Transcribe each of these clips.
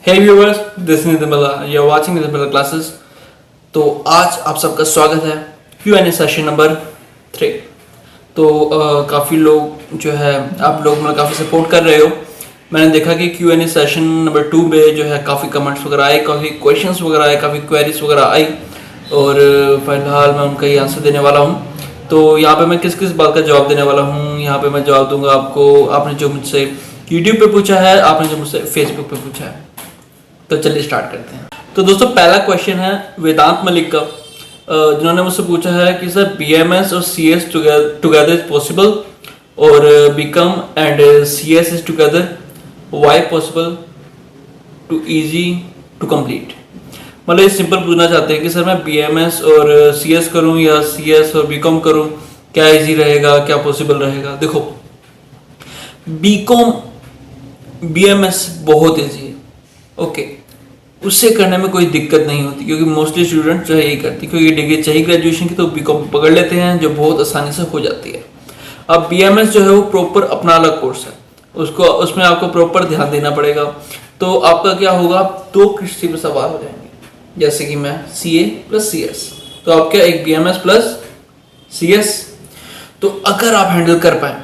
Hey viewers, this is Nitin Bala. You are watching Nitin Bala classes. तो आज आप सबका स्वागत है Q&A सेशन नंबर 3। तो काफ़ी लोग जो है आप लोग मतलब काफ़ी सपोर्ट कर रहे हो। मैंने देखा कि Q&A सेशन नंबर 2 में जो है काफ़ी कमेंट्स वगैरह आए, काफ़ी क्वेश्चंस वगैरह आए, काफ़ी क्वेरीज वगैरह आई और फिलहाल मैं उनका ही आंसर देने वाला हूँ। तो यहाँ पे मैं किस किस बात का जवाब देने वाला हूँ, यहाँ पे मैं जवाब दूंगा आपको। आपने जो मुझसे YouTube पे पूछा है, आपने जो मुझसे Facebook पे पूछा है। तो चलिए स्टार्ट करते हैं। तो दोस्तों पहला क्वेश्चन है वेदांत मलिक का, जिन्होंने मुझसे पूछा है कि सर BMS और CS टुगेदर इज पॉसिबल और BCom and CS is together, why possible to easy to complete. मतलब ये सिंपल पूछना चाहते हैं कि सर मैं BMS और CS करूं या CS और बीकॉम करूं, क्या इजी रहेगा, क्या पॉसिबल रहेगा। देखो बीकॉम BMS बहुत इजी है, ओके उससे करने में कोई दिक्कत नहीं होती क्योंकि मोस्टली स्टूडेंट जो है यही करती, क्योंकि डिग्री चाहिए ग्रेजुएशन की तो बीकॉम पकड़ लेते हैं जो बहुत आसानी से हो जाती है। अब BMS जो है वो प्रॉपर अपना अलग कोर्स है, उसमें आपको प्रॉपर ध्यान देना पड़ेगा। तो आपका क्या होगा, दो किश्ती पर सवार हो जाएंगे, जैसे कि मैं CA प्लस CS, तो आपका एक BMS प्लस CS। तो अगर आप हैंडल कर पाए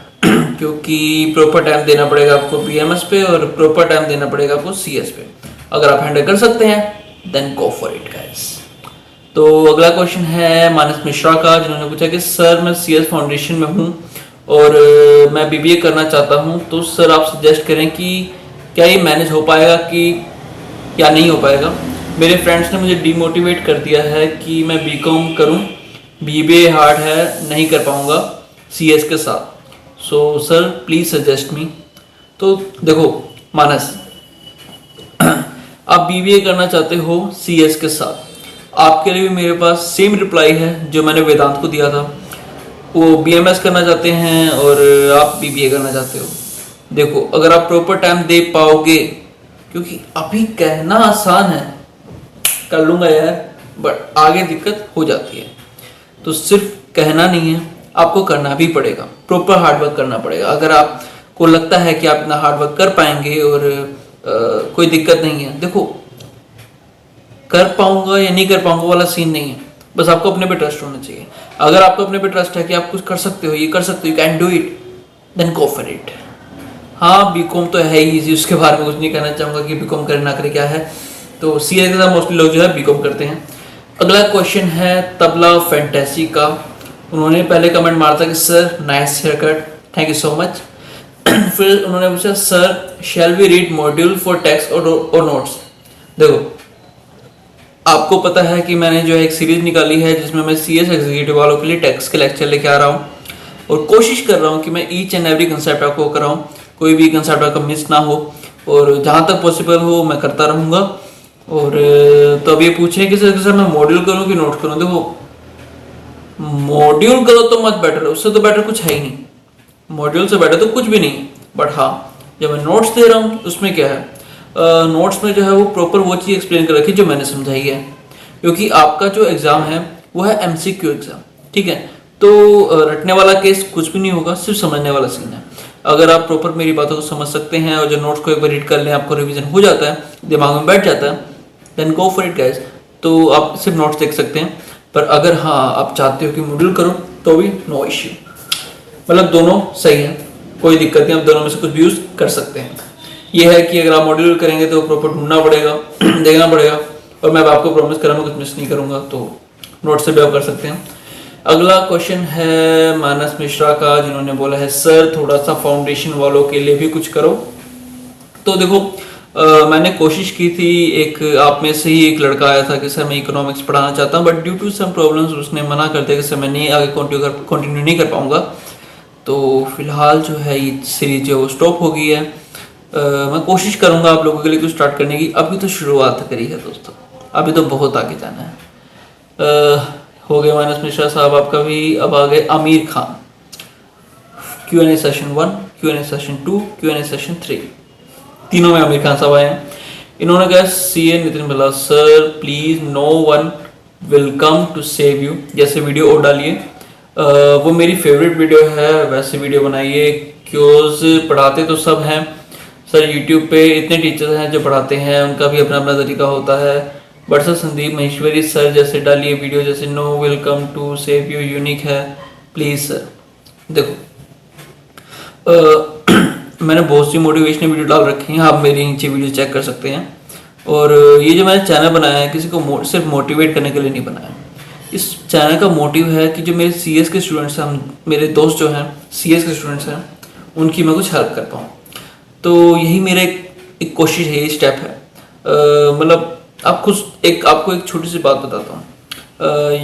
क्योंकि प्रॉपर टाइम देना पड़ेगा आपको BMS पे और प्रॉपर टाइम देना पड़ेगा आपको CS पे, अगर आप हैंडल कर सकते हैं then go for it guys. तो अगला क्वेश्चन है मानस मिश्रा का, जिन्होंने पूछा कि सर मैं CS फाउंडेशन में हूं और मैं BBA करना चाहता हूं, तो सर आप सजेस्ट करें कि क्या ये मैनेज हो पाएगा कि या नहीं हो पाएगा। मेरे फ्रेंड्स ने मुझे डीमोटिवेट कर दिया है कि मैं BCom करूं, BBA हार्ड है, नहीं कर पाऊंगा CS के साथ, so sir please suggest me. तो देखो मानस, आप BBA करना चाहते हो CS के साथ, आपके लिए भी मेरे पास सेम रिप्लाई है जो मैंने वेदांत को दिया था। वो BMS करना चाहते हैं और आप BBA करना चाहते हो। देखो अगर आप प्रॉपर टाइम दे पाओगे, क्योंकि अभी कहना आसान है कर लूंगा यार, बट आगे दिक्कत हो जाती है। तो सिर्फ कहना नहीं है, आपको करना भी पड़ेगा, प्रॉपर हार्डवर्क करना पड़ेगा। अगर आपको लगता है कि आप इतना हार्डवर्क कर पाएंगे और कोई दिक्कत नहीं है, देखो कर पाऊंगा या नहीं कर पाऊंगा वाला सीन नहीं है, बस आपको अपने पे ट्रस्ट होना चाहिए। अगर आपको अपने पे ट्रस्ट है कि आप कुछ कर सकते हो, ये कर सकते हो, you can do it, then go for it. हाँ BCom तो है ही इजी, उसके बारे में कुछ नहीं कहना चाहूंगा कि BCom करे ना करे क्या है। तो CS के साथ मोस्टली लोग जो है BCom करते हैं। अगला क्वेश्चन है तबला फैंटेसी का, उन्होंने पहले कमेंट मारा था कि sir nice hair cut, thank you so much. फिर उन्होंने पूछा sir shall we read module for text और नोट्स। देखो आपको पता है कि मैंने जो है एक सीरीज निकाली है जिसमें मैं CS एग्जीक्यूटिव वालों के लिए टेक्स्ट के लेक्चर लेके आ रहा हूँ और कोशिश कर रहा हूँ कि मैं ईच एंड एवरी कंसेप्ट आपको कराऊँ, कोई भी कंसेप्ट आपका मिस ना हो और जहाँ तक पॉसिबल हो मैं करता रहूँगा। और तो अब ये पूछे कि सर मैं मॉड्यूल करूँ कि नोट करूँ। देखो मॉड्यूल करो तो मत बेटर, उससे तो बेटर कुछ है ही नहीं, मॉड्यूल से बेटर तो कुछ भी नहीं। बट हाँ जब मैं नोट्स दे रहा हूँ उसमें क्या है, नोट्स में जो है वो प्रॉपर वो चीज़ एक्सप्लेन कर रखी जो मैंने समझाई है, क्योंकि आपका जो एग्ज़ाम है वो है MCQ एग्ज़ाम, ठीक है। तो रटने वाला केस कुछ भी नहीं होगा, सिर्फ समझने वाला सीन है। अगर आप प्रॉपर मेरी बातों को समझ सकते हैं और जो नोट्स को एक बार रीड कर लें, आपको रिविजन हो जाता है, दिमाग में बैठ जाता है, then go for it guys. तो आप सिर्फ नोट्स देख सकते हैं, पर अगर हाँ आप चाहते हो कि मॉड्यूल करो तो भी नो इश्यू, मतलब दोनों सही है, कोई दिक्कत नहीं, आप दोनों में से कुछ भी यूज कर सकते हैं। ये है कि अगर आप मॉड्यूल करेंगे तो प्रॉपर ढूंढना पड़ेगा देखना पड़ेगा, और मैं आपको प्रॉमिस कर रहा हूँ कुछ मिस नहीं करूंगा, तो नोट से भी आप कर सकते हैं। अगला क्वेश्चन है मानस मिश्रा का, जिन्होंने बोला है सर थोड़ा सा फाउंडेशन वालों के लिए भी कुछ करो। तो देखो मैंने कोशिश की थी, एक आप में से ही एक लड़का आया था कि सर मैं इकोनॉमिक्स पढ़ाना चाहता हूँ, but due to some problems उसने मना कर दिया कि सर मैं नहीं आगे कंटिन्यू नहीं कर पाऊंगा। तो फिलहाल जो है ये सीरीज जो स्टॉप हो गई है। मैं कोशिश करूंगा आप लोगों के लिए कुछ स्टार्ट करने की, अभी तो शुरुआत करी है दोस्तों, अभी तो बहुत आगे जाना है। हो गए मानस मिश्रा साहब आपका भी। अब आ गए Aamir Khan, Q&A session 1, Q&A session 2, Q&A session 3, तीनों में आमिर खान साहब आए हैं। इन्होंने कहा CA Nitin Bhalla sir please no one will come to save you, जैसे वीडियो और डालिए, वो मेरी फेवरेट वीडियो है, वैसे वीडियो बनाइए, क्योज पढ़ाते तो सब हैं, सर यूट्यूब पे इतने टीचर्स हैं जो पढ़ाते हैं, उनका भी अपना अपना तरीका होता है, but sir Sandeep Maheshwari sir जैसे डालिए वीडियो जैसे no welcome to save you unique है, प्लीज़ सर। देखो मैंने बहुत सी मोटिवेशनल वीडियो डाल रखी हैं, आप मेरी नीचे वीडियो चेक कर सकते हैं। और ये जो मैंने चैनल बनाया है किसी को सिर्फ मोटिवेट करने के लिए नहीं बनाया। इस चैनल का मोटिव है कि जो मेरे सीएस के स्टूडेंट्स हैं, मेरे दोस्त जो हैं सीएस के स्टूडेंट्स हैं, उनकी मैं कुछ हेल्प कर पाऊँ। तो यही मेरा एक कोशिश है, ये स्टेप है। मतलब आपको एक छोटी सी बात बताता हूँ।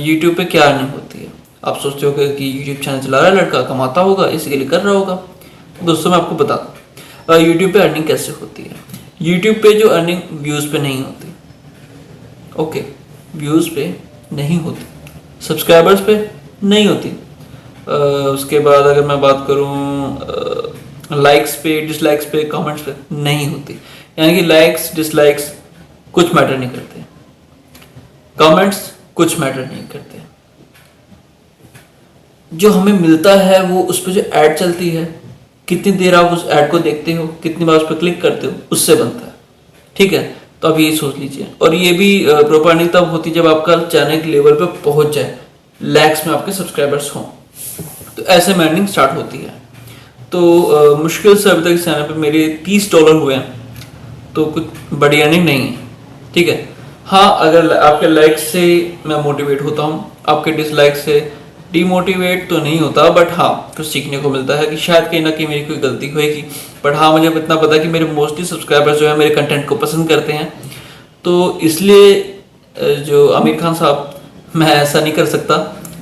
यूट्यूब पे क्या अर्निंग होती है? आप सोचते हो कि यूट्यूब चैनल चला रहा है लड़का, कमाता होगा, इसके लिए कर रहा होगा। तो दोस्तों मैं आपको बताता हूँ यूट्यूब पे अर्निंग कैसे होती है। यूट्यूब पे जो अर्निंग व्यूज़ पे नहीं होती, ओके, व्यूज़ पे नहीं होती, सब्सक्राइबर्स पे नहीं होती। उसके बाद अगर मैं बात करूँ लाइक्स पे, डिसलाइक्स पे, कमेंट्स पे नहीं होती। यानी कि लाइक्स डिसलाइक्स कुछ मैटर नहीं करते, कमेंट्स कुछ मैटर नहीं करते। जो हमें मिलता है वो उस पर जो ऐड चलती है, कितनी देर आप उस ऐड को देखते हो, कितनी बार उस पर क्लिक करते हो, उससे बनता है। ठीक है, तो आप ये सोच लीजिए। और ये भी प्रॉपर अर्निंग तब होती है जब आपका चैनल के लेवल पे पहुंच जाए, लैक्स में आपके सब्सक्राइबर्स हों, तो ऐसे में अर्निंग स्टार्ट होती है। तो मुश्किल से अभी तक इस चैनल पे मेरे $30 हुए हैं, तो कुछ बड़ी अर्निंग नहीं है। ठीक है, हाँ, अगर आपके लाइक से मैं मोटिवेट होता हूँ, आपके डिसलाइक से डीमोटिवेट तो नहीं होता, बट हाँ कुछ सीखने को मिलता है कि शायद कहीं ना कहीं मेरी कोई गलती होएगी। बट हाँ, मुझे इतना पता है कि मेरे मोस्टली सब्सक्राइबर्स जो है मेरे कंटेंट को पसंद करते हैं। तो इसलिए जो आमिर खान साहब, मैं ऐसा नहीं कर सकता।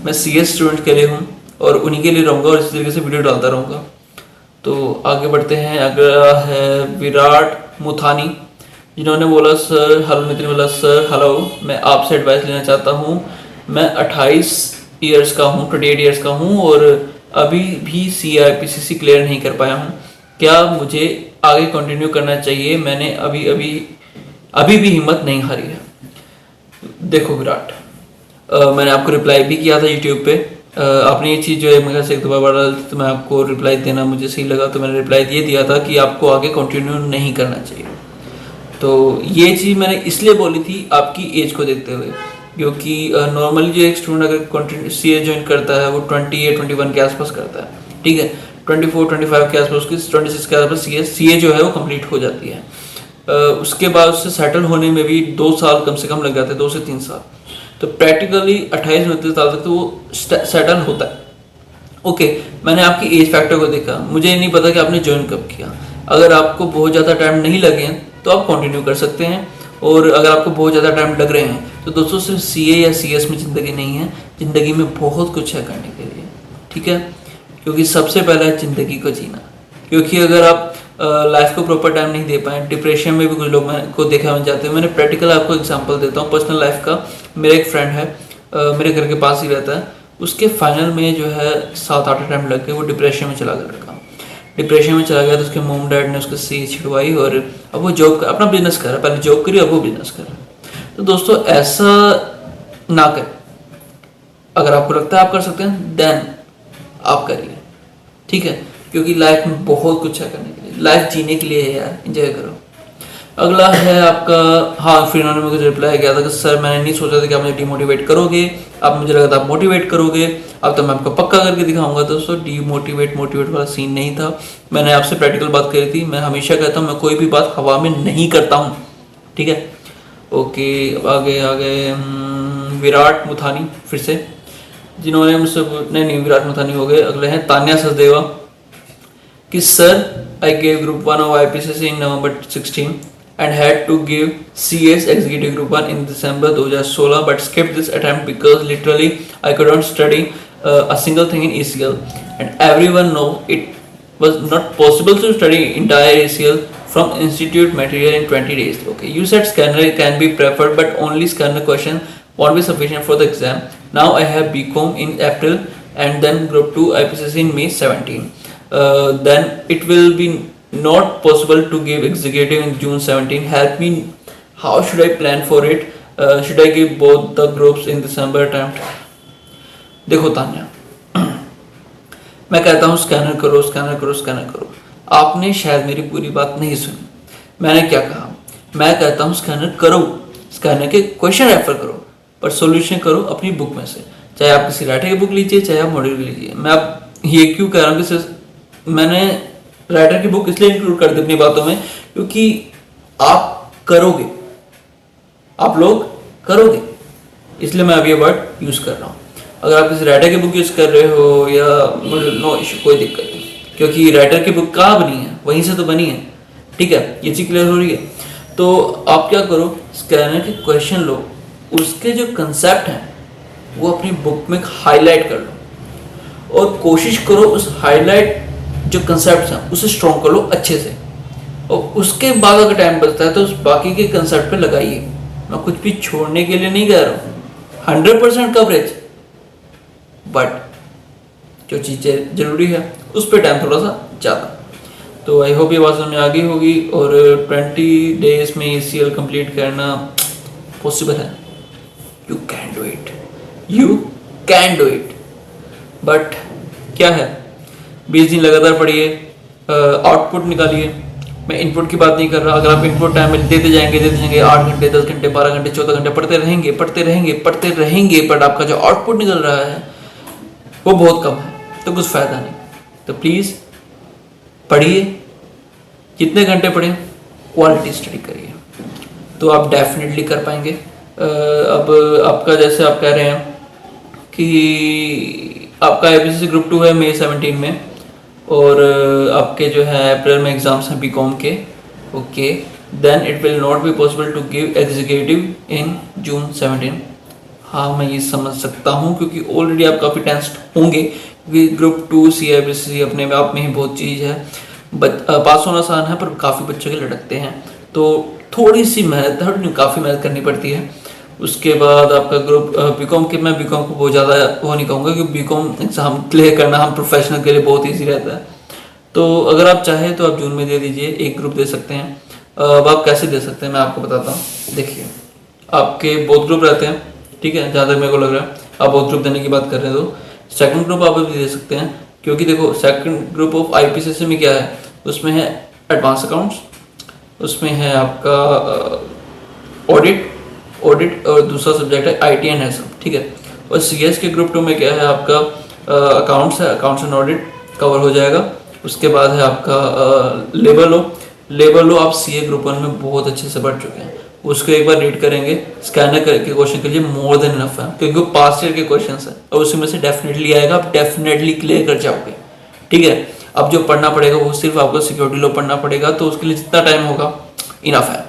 मैं सीएस स्टूडेंट के लिए हूँ और उन्हीं के लिए रहूँगा और इसी तरीके से वीडियो डालता रहूँगा। तो आगे बढ़ते हैं। अगला है विराट मुथानी, जिन्होंने बोला सर हेलो, नितिन बोला सर हेलो, मैं आपसे एडवाइस लेना चाहता हूँ। मैं 28 ईयर्स का हूँ, 28 ईयर्स का हूँ और अभी भी CIPCC क्लियर नहीं कर पाया हूँ। क्या मुझे आगे कंटिन्यू करना चाहिए? मैंने अभी भी हिम्मत नहीं हारी है। देखो विराट, मैंने आपको रिप्लाई भी किया था यूट्यूब पे। आपने ये चीज़ जो है मेरे से एक दो बार डाली थी, तो मैं आपको रिप्लाई देना मुझे सही लगा, तो मैंने रिप्लाई ये दिया था कि आपको आगे कंटिन्यू नहीं करना चाहिए। तो ये चीज़ मैंने इसलिए बोली थी आपकी एज को देखते हुए, क्योंकि नॉर्मली जो एक स्टूडेंट अगर कंटिन्यू CA ज्वाइन करता है वो 20 या 21 के आसपास करता है। ठीक है, 24-25 के आसपास, 26 के आसपास CA जो है वो कंप्लीट हो जाती है। उसके बाद उससे सेटल होने में भी 2 साल कम से कम लग जाते हैं, 2 से 3 साल। तो प्रैक्टिकली 28-29 साल तक तो वो सेटल होता है। ओके, मैंने आपकी एज फैक्टर को देखा, मुझे नहीं पता कि आपने ज्वाइन कब किया। अगर आपको बहुत ज़्यादा टाइम नहीं लगे तो आप कंटिन्यू कर सकते हैं, और अगर आपको बहुत ज़्यादा टाइम लग रहे हैं तो दोस्तों सिर्फ CA या CS में ज़िंदगी नहीं है, ज़िंदगी में बहुत कुछ है करने के लिए। ठीक है, क्योंकि सबसे पहला है ज़िंदगी को जीना। क्योंकि अगर आप लाइफ को प्रॉपर टाइम नहीं दे पाए, डिप्रेशन में भी कुछ लोग को देखा बन जाते हैं। मैंने प्रैक्टिकल आपको एग्जांपल देता हूँ पर्सनल लाइफ का। मेरा एक फ्रेंड है, मेरे घर के पास ही रहता है, उसके फाइनल में जो है 7-8 टाइम लग गए, वो डिप्रेशन में चला गया। लड़का डिप्रेशन में चला गया तो उसके मॉम डैड ने उसको CA छिड़वाई और अब वो जॉब अपना बिजनेस कर रहा है। पहले जॉब करी, अब वो बिजनेस कर रहा है। तो दोस्तों ऐसा ना करें। अगर आपको लगता है आप कर सकते हैं देन आप करिए। ठीक है, क्योंकि लाइफ में बहुत कुछ है करने के लिए, लाइफ जीने के लिए है यार, एंजॉय करो। अगला है आपका, हाँ, फिर उन्होंने मुझे रिप्लाई किया था कि सर मैंने नहीं सोचा था कि आप मुझे डिमोटिवेट करोगे, अब मुझे लगा था आप मोटिवेट करोगे, अब तो मैं आपको पक्का करके दिखाऊंगा। दोस्तों मोटिवेट वाला सीन नहीं था, मैंने आपसे प्रैक्टिकल बात करी थी। मैं हमेशा कहता हूँ मैं कोई भी बात हवा में नहीं करता हूँ। ठीक है, ओके, आगे विराट मुथानी फिर से, जिन्होंने मुझसे नहीं विराट मुथानी हो गए। अगले हैं तान्या सचदेवा कि sir I gave group 1 of IPCC in November 16 and had to give CS Executive Group 1 in December 2016 but skipped this attempt because literally I couldn't study a single thing in ECL and everyone know it was not possible to study entire ECL from institute material in 20 days. Okay, you said scanner can be preferred but only scanner question won't be sufficient for the exam. Now I have BCom in April and then Group 2 IPCC in May 17. Then it will be not possible to give executive in June 17. Help me, how should I plan for it? Should I give both the groups in December attempt? देखो तान्या, मैं कहता हूँ scanner करो, आपने शायद मेरी पूरी बात नहीं सुनी। मैंने क्या कहा, मैं कहता हूँ स्कैनर करो, स्कैनर के क्वेश्चन रेफर करो, पर सॉल्यूशन करो अपनी बुक में से। चाहे आप किसी राइटर की बुक लीजिए, चाहे आप मॉड्यूल लीजिए। मैं अब ये क्यों कह रहा हूँ कि मैंने राइटर की बुक इसलिए इंक्लूड कर दी अपनी बातों में, क्योंकि आप करोगे, आप लोग करोगे, इसलिए मैं अब ये वर्ड यूज कर रहा हूँ। अगर आप किसी राइटर की बुक यूज कर रहे हो या मॉड्यूल, नो इशू, कोई दिक्कत नहीं, क्योंकि राइटर की बुक कहाँ बनी है, वहीं से तो बनी है। ठीक है, ये चीज क्लियर हो रही है। तो आप क्या करो, स्कैनर के क्वेश्चन लो, उसके जो कंसेप्ट हैं वो अपनी बुक में हाईलाइट कर लो और कोशिश करो उस हाईलाइट जो कंसेप्ट हैं उसे स्ट्रॉन्ग कर लो अच्छे से। और उसके बाद अगर टाइम बचता है तो उस बाकी के कंसेप्ट पे लगाइए। मैं कुछ भी छोड़ने के लिए नहीं कह रहा हूँ, 100% कवरेज, बट जो चीज़ें जरूरी है उस पर टाइम थोड़ा सा ज़्यादा। तो आई होप ये बात समझ में आ गई होगी। और 20 डेज में ACL कंप्लीट करना पॉसिबल है। You can do it, you can do it. But क्या है, 20 दिन लगातार पढ़िए, आउटपुट निकालिए। मैं इनपुट की बात नहीं कर रहा। अगर आप इनपुट टाइम में देते जाएंगे 8 घंटे, 10 घंटे, 12 घंटे, 14 घंटे पढ़ते रहेंगे, बट आपका जो आउटपुट निकल रहा है वो बहुत कम है, तो कुछ फायदा नहीं। तो प्लीज़ पढ़िए, जितने घंटे पढ़ें, क्वालिटी स्टडी करिए, तो आप डेफिनेटली कर पाएंगे। अब आपका जैसे आप कह रहे हैं कि आपका ABCC ग्रुप 2 है मई 17 में, और आपके जो है अप्रैल में एग्जाम्स हैं BCom के। Okay, then it will not be possible to give executive in June 17। हाँ, मैं ये समझ सकता हूँ, क्योंकि ऑलरेडी आप काफ़ी टेंस्ड होंगे, क्योंकि ग्रुप 2 CIBC अपने आप में ही बहुत चीज़ है। पास होना आसान है, पर काफ़ी बच्चों के लटकते हैं, तो थोड़ी सी मेहनत, काफ़ी मेहनत करनी पड़ती है। उसके बाद आपका ग्रुप BCom के, मैं BCom को बहुत ज़्यादा वो नहीं कहूँगा, क्योंकि BCom एग्ज़ाम क्लियर करना हम प्रोफेशनल के लिए बहुत ईजी रहता है। तो अगर आप चाहें तो आप जून में दे दीजिए, एक ग्रुप दे सकते हैं। अब आप कैसे दे सकते हैं मैं आपको बताता हूँ। देखिए, आपके बहुत ग्रुप रहते हैं, ठीक है, जहाँ तक मेरे को लग रहा है आप बहुत ग्रुप देने की बात कर रहे हो, तो सेकंड ग्रुप आप भी दे सकते हैं। क्योंकि देखो, सेकंड ग्रुप ऑफ IPCC में क्या है, उसमें है एडवांस अकाउंट्स, उसमें है आपका ऑडिट और दूसरा सब्जेक्ट है IT एंड सब, ठीक है। और CS के ग्रुप 2 में क्या है, आपका अकाउंट्स है, अकाउंट्स एंड ऑडिट कवर हो जाएगा। उसके बाद है आपका लेबर लो आप CA ग्रुप 1 में बहुत अच्छे से बढ़ चुके हैं, उसको एक बार रीड करेंगे, स्कैनर करके क्वेश्चन के लिए मोर देन इनफ है, क्योंकि वो पास्ट ईयर के क्वेश्चंस हैं और उसी में से डेफिनेटली आएगा, आप डेफिनेटली क्लियर कर जाओगे, ठीक है। अब जो पढ़ना पड़ेगा वो सिर्फ आपको सिक्योरिटी लॉ पढ़ना पड़ेगा, तो उसके लिए जितना टाइम होगा इनफ है।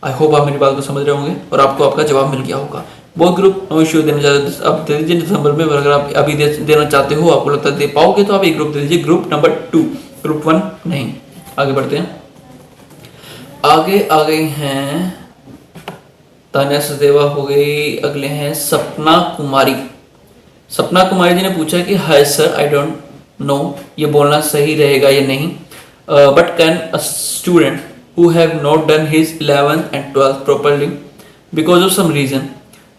आई होप आप मेरी बात को समझ रहे होंगे और आपको आपका जवाब मिल गया होगा। बहुत ग्रुप नो इश्यू देना चाहते आप दे दीजिए दिसंबर में, अगर आप अभी देना चाहते हो, आपको लगता है दे पाओगे, तो आप एक ग्रुप दे दीजिए, ग्रुप नंबर 2, ग्रुप 1 नहीं। आगे बढ़ते हैं, आगे आ गई हैं तान्या सचदेवा हो गई, अगले हैं सपना कुमारी। सपना कुमारी जी ने पूछा कि hi sir, I don't know ये बोलना सही रहेगा या नहीं, but can a student who have not done his 11th and 12th properly because of some reason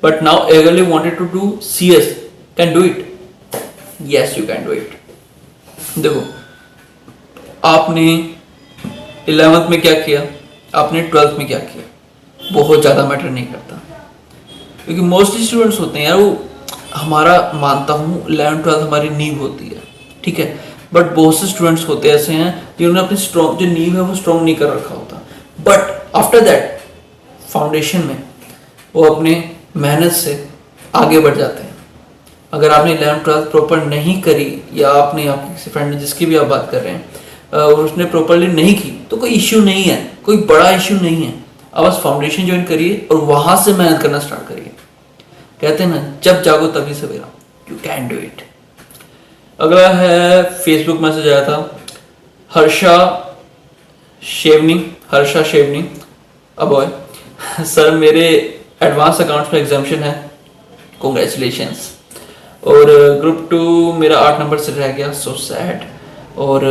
but now eagerly wanted to do CS can do it? Yes, you can do it. देखो, आपने 11th में क्या किया, आपने 12th में क्या किया, बहुत ज़्यादा मैटर नहीं करता, क्योंकि मोस्टली स्टूडेंट्स होते हैं यार, वो हमारा मानता हूँ 11th 12th हमारी नींव होती है, ठीक है, बट बहुत से स्टूडेंट्स होते ऐसे हैं जिन्होंने अपनी स्ट्रॉन्ग जो नींव है वो स्ट्रॉन्ग नहीं कर रखा होता, बट आफ्टर दैट फाउंडेशन में वो अपने मेहनत से आगे बढ़ जाते हैं। अगर आपने 11th 12th प्रॉपर नहीं करी, या आपने आपके किसी फ्रेंड ने जिसकी भी आप बात कर रहे हैं और उसने प्रॉपरली नहीं की, तो कोई इश्यू नहीं है, कोई बड़ा इश्यू नहीं है। अब बस फाउंडेशन ज्वाइन करिए और वहां से मेहनत करना स्टार्ट करिए। कहते हैं ना, जब जागो तभी सवेरा, यू कैन डू इट। अगला है फेसबुक मैसेज आया था, हर्षा शेवनी अबॉय, सर मेरे एडवांस अकाउंट्स में एग्जाम्पशन है, कॉन्ग्रेचुलेशंस। और ग्रुप 2 मेरा 8 नंबर से रह गया, सो सैड। और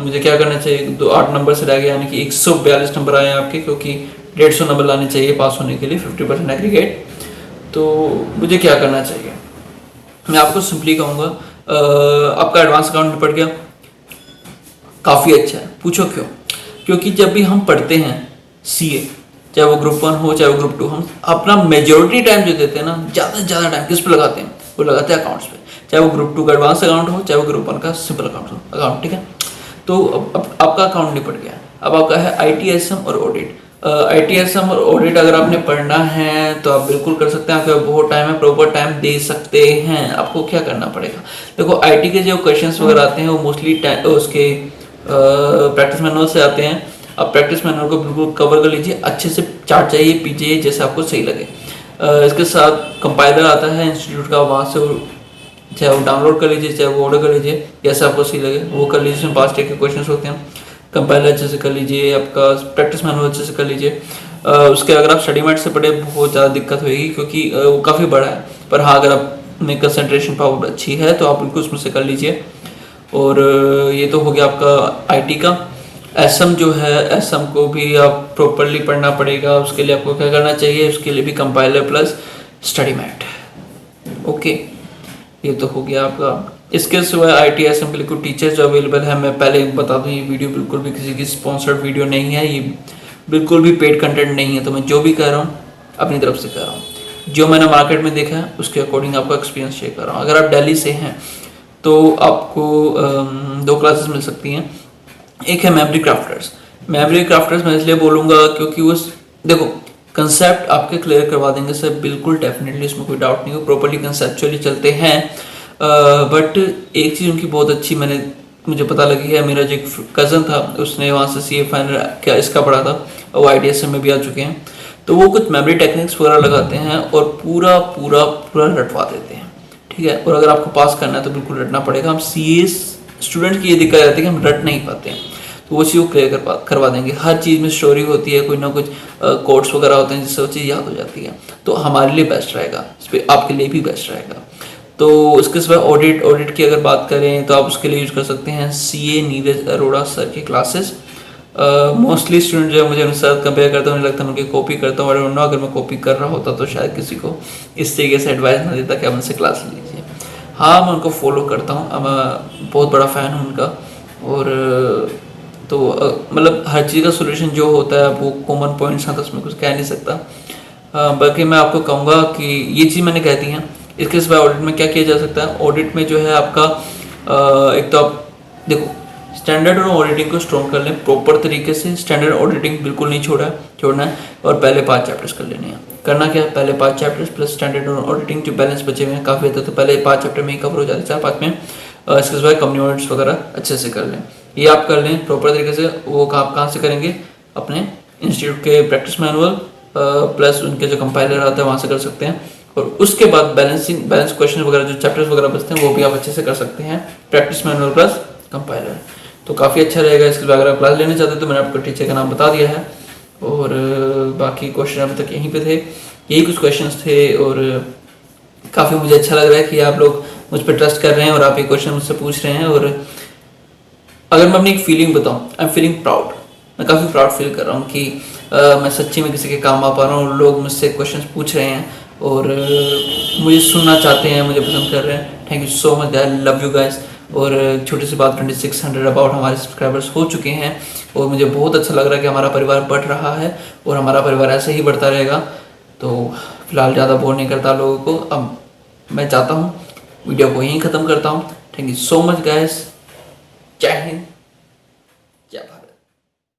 मुझे क्या करना चाहिए, 8 नंबर से रह गया, यानी कि 142 नंबर आए हैं आपके, क्योंकि 150 नंबर लाने चाहिए पास होने के लिए, 50% एग्रीगेट। तो मुझे क्या करना चाहिए, मैं आपको सिंपली कहूँगा, आपका एडवांस अकाउंट निपट गया, काफ़ी अच्छा है। पूछो क्यों? क्योंकि जब भी हम पढ़ते हैं सीए, चाहे वो ग्रुप 1 हो चाहे वो ग्रुप 2, हम अपना मेजोरिटी टाइम जो देते हैं ना, ज़्यादा से ज़्यादा टाइम किस पे लगाते हैं? वो लगाते हैं अकाउंट्स पे, चाहे वो ग्रुप 2 का एडवांस अकाउंट हो चाहे वो ग्रुप 1 का सिंपल अकाउंट, ठीक है। तो अब आपका अकाउंट नहीं पड़ गया, अब आपका है ITSM और ऑडिट। ITSM और ऑडिट अगर आपने पढ़ना है तो आप बिल्कुल कर सकते हैं, आपके पास बहुत टाइम है, प्रॉपर टाइम दे सकते हैं। आपको क्या करना पड़ेगा, देखो IT के जो क्वेश्चंस वगैरह आते हैं वो मोस्टली उसके प्रैक्टिस मैनुअल से आते हैं। आप प्रैक्टिस मैनुअल को बिल्कुल कवर कर लीजिए, अच्छे से चार्ट चाहिए पीजिए जैसे आपको सही लगे। इसके साथ कंपाइलर आता है इंस्टीट्यूट का, वहाँ से चाहे वो डाउनलोड कर लीजिए चाहे वो ऑर्डर कर लीजिए, जैसे आपको सही लगे वो कर लीजिए। इसमें पास टेक के क्वेश्चंस होते हैं, कंपाइलर अच्छे से कर लीजिए, आपका प्रैक्टिस मैनुअल अच्छे से कर लीजिए। उसके अगर आप स्टडी मैट से पढ़े बहुत ज़्यादा दिक्कत होगी क्योंकि वो काफ़ी बड़ा है, पर हाँ अगर आप में कंसंट्रेशन पावर अच्छी है तो आप बिल्कुल उसमें से कर लीजिए। और ये तो हो गया आपका IT का। एसएम जो है, एसएम को भी आप प्रॉपरली पढ़ना पड़ेगा। उसके लिए आपको क्या करना चाहिए, उसके लिए भी compiler plus study mat. Okay, ये तो हो गया आपका। इसके सिवाय ITSM के लिए कुछ टीचर्स जो अवेलेबल है, मैं पहले बता दूं ये वीडियो बिल्कुल भी किसी की स्पॉन्सर्ड वीडियो नहीं है, ये बिल्कुल भी पेड कंटेंट नहीं है। तो मैं जो भी कह रहा हूँ अपनी तरफ से कह रहा हूँ, जो मैंने मार्केट में देखा है उसके अकॉर्डिंग आपको एक्सपीरियंस शेयर कर रहा हूँ। अगर आप दिल्ली से हैं तो आपको 2 क्लासेस मिल सकती हैं। एक है मेमोरी क्राफ्टर्स। मेमोरी क्राफ्टर्स मैं इसलिए बोलूँगा क्योंकि वो देखो कंसेप्ट आपके क्लियर करवा देंगे सर, बिल्कुल डेफिनेटली, इसमें कोई डाउट नहीं हो, प्रॉपर्ली कंसेप्चुअली चलते हैं। बट एक चीज़ उनकी बहुत अच्छी मुझे पता लगी है, मेरा जो एक कज़न था उसने वहाँ से CA फाइनल क्या इसका पढ़ा था, वो ITSM में भी आ चुके हैं। तो वो कुछ मेमोरी टेक्निक्स वगैरह लगाते हैं और पूरा पूरा पूरा रटवा देते हैं, ठीक है। और अगर आपको पास करना है तो बिल्कुल रटना पड़ेगा। हम CA स्टूडेंट की ये दिक्कत रहती है कि हम रट नहीं पाते हैं, तो वो चीज़ क्लियर करवा देंगे। हर चीज़ में स्टोरी होती है, कोई ना कुछ कोट्स वगैरह होते हैं जिससे वो चीज़ याद हो जाती है, तो हमारे लिए बेस्ट रहेगा, इस पर आपके लिए भी बेस्ट रहेगा। तो इसके सिवा ऑडिट की अगर बात करें तो आप उसके लिए यूज़ कर सकते हैं CA नीरज अरोड़ा सर की क्लासेस। मोस्टली स्टूडेंट जो है मुझे उनके साथ कंपेयर करता हूँ, मुझे लगता है उनकी कॉपी करता हूँ। और अगर मैं कॉपी कर रहा होता तो शायद किसी को इस तरीके से एडवाइस ना देता कि आप उनसे क्लास लीजिए। हाँ, मैं उनको फॉलो करता हूँ, मैं बहुत बड़ा फ़ैन हूँ उनका। और तो मतलब हर चीज़ का सोल्यूशन जो होता है वो कॉमन पॉइंट्स हैं, तो उसमें कुछ कह नहीं सकता। बाकी मैं आपको कहूँगा कि ये चीज़ मैंने कहती हैं। इसके सिवा ऑडिट में क्या किया जा सकता है, ऑडिट में जो है आपका एक तो आप देखो स्टैंडर्ड और ऑडिटिंग को स्ट्रॉन्ग कर लें प्रॉपर तरीके से। स्टैंडर्ड ऑडिटिंग बिल्कुल नहीं छोड़ना है और पहले 5 चैप्टर्स कर लेने हैं। करना क्या है, पहले 5 चैप्टर्स प्लस स्टैंडर्ड और ऑडिटिंग जो बैलेंस बचे हुए हैं काफ़ी हद तक, तो पहले 5 चैप्टर में ही कवर हो जाते हैं, 4-5 में। इसके सिवा कम्युनिट्स वगैरह अच्छे से कर लें, ये आप कर लें प्रॉपर तरीके से। वो कहाँ से करेंगे, अपने इंस्टीट्यूट के प्रैक्टिस मैनुअल प्लस उनके जो कंपाइलर आता है वहाँ से कर सकते हैं। और उसके बाद बैलेंस क्वेश्चन वगैरह जो चैप्टर्स वगैरह बचते हैं वो भी आप अच्छे से कर सकते हैं, प्रैक्टिस मैनुअल प्लस कंपाइलर, तो काफ़ी अच्छा रहेगा। इसके बाद अगर आप क्लास लेना चाहते हैं तो मैंने आपको टीचर का नाम बता दिया है। और बाकी क्वेश्चन अभी तक यहीं पे थे, यही कुछ क्वेश्चंस थे। और काफ़ी मुझे अच्छा लग रहा है कि आप लोग मुझ पर ट्रस्ट कर रहे हैं और आप ये क्वेश्चन मुझसे पूछ रहे हैं। और अगर मैं अपनी एक फीलिंग बताऊँ, आई एम फीलिंग प्राउड, मैं काफ़ी प्राउड फील कर रहा हूँ कि मैं सच्ची में किसी के काम आ पा रहा हूँ। लोग मुझसे क्वेश्चन पूछ रहे हैं और मुझे सुनना चाहते हैं, मुझे पसंद कर रहे हैं। Thank you so much, I love you guys. और छोटी सी बात, 2600 अबाउट हमारे सब्सक्राइबर्स हो चुके हैं और मुझे बहुत अच्छा लग रहा है कि हमारा परिवार बढ़ रहा है और हमारा परिवार ऐसे ही बढ़ता रहेगा। तो फिलहाल ज़्यादा बोर नहीं करता लोगों को, अब मैं चाहता हूँ वीडियो को यहीं ख़त्म करता हूँ। Thank you so much guys, जय हिंद।